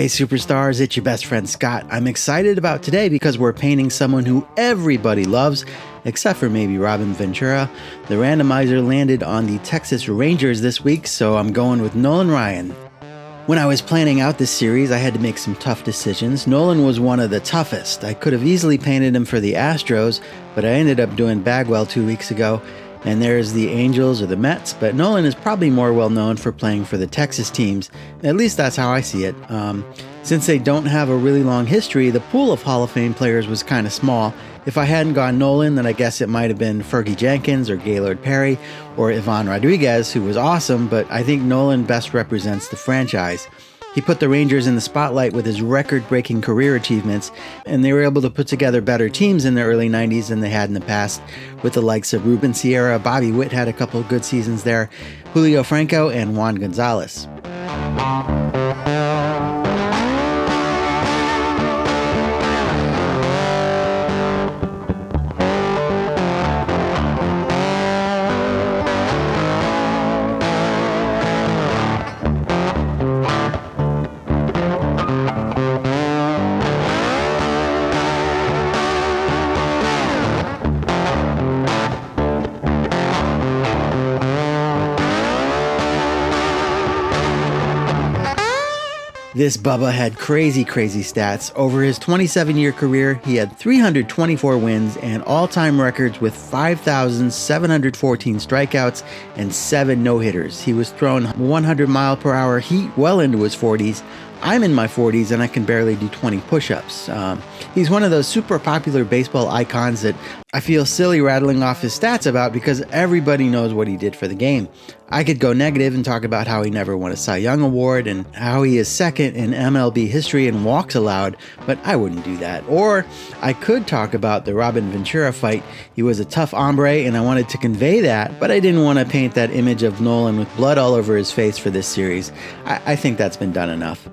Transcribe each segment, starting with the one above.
Hey superstars, it's your best friend Scott. I'm excited about today because we're painting someone who everybody loves, except for maybe Robin Ventura. The randomizer landed on the Texas Rangers this week, so I'm going with Nolan Ryan. When I was planning out this series, I had to make some tough decisions. Nolan was one of the toughest. I could have easily painted him for the Astros, but I ended up doing Bagwell 2 weeks ago. And there's the Angels or the Mets, but Nolan is probably more well known for playing for the Texas teams. At least that's how I see it. Since they don't have a really long history, the pool of Hall of Fame players was kind of small. If I hadn't gone Nolan, then I guess it might have been Fergie Jenkins or Gaylord Perry or Ivan Rodriguez, who was awesome, but I think Nolan best represents the franchise. He put the Rangers in the spotlight with his record-breaking career achievements, and they were able to put together better teams in the early 90s than they had in the past, with the likes of Ruben Sierra. Bobby Witt had a couple of good seasons there, Julio Franco, and Juan Gonzalez. This Bubba had crazy stats. Over his 27-year career, he had 324 wins and all-time records with 5,714 strikeouts and 7 no-hitters. He was throwing 100-mile-per-hour heat well into his 40s. I'm in my 40s and I can barely do 20 push-ups. He's one of those super popular baseball icons that I feel silly rattling off his stats about because everybody knows what he did for the game. I could go negative and talk about how he never won a Cy Young Award and how he is second in MLB history in walks allowed, but I wouldn't do that. Or I could talk about the Robin Ventura fight. He was a tough hombre and I wanted to convey that, but I didn't want to paint that image of Nolan with blood all over his face for this series. I think that's been done enough.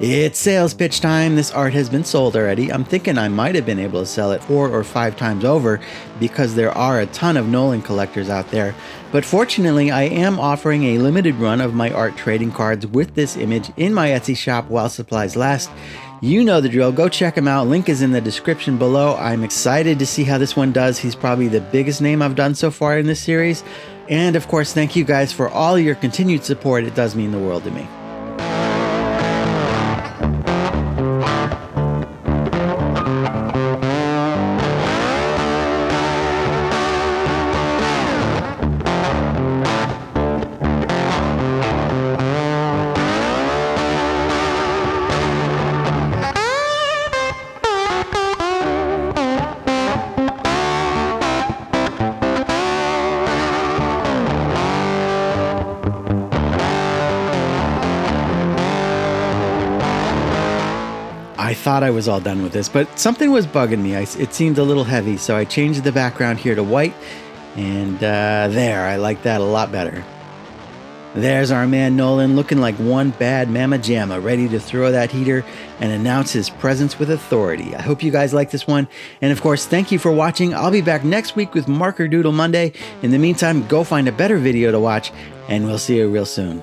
It's sales pitch time. This art has been sold already. I'm thinking I might have been able to sell it 4 or 5 times over because there are a ton of Nolan collectors out there. But fortunately, I am offering a limited run of my art trading cards with this image in my Etsy shop while supplies last. You know the drill. Go check him out. Link is in the description below. I'm excited to see how this one does. He's probably the biggest name I've done so far in this series. And of course, thank you guys for all your continued support. It does mean the world to me. I thought I was all done with this, but something was bugging me. It seemed a little heavy, so I changed the background here to white, and there, I like that a lot better. There's our man Nolan looking like one bad mamma jamma, ready to throw that heater and announce his presence with authority. I hope you guys like this one, and of course, thank you for watching. I'll be back next week with Marker Doodle Monday. In the meantime, go find a better video to watch, and we'll see you real soon.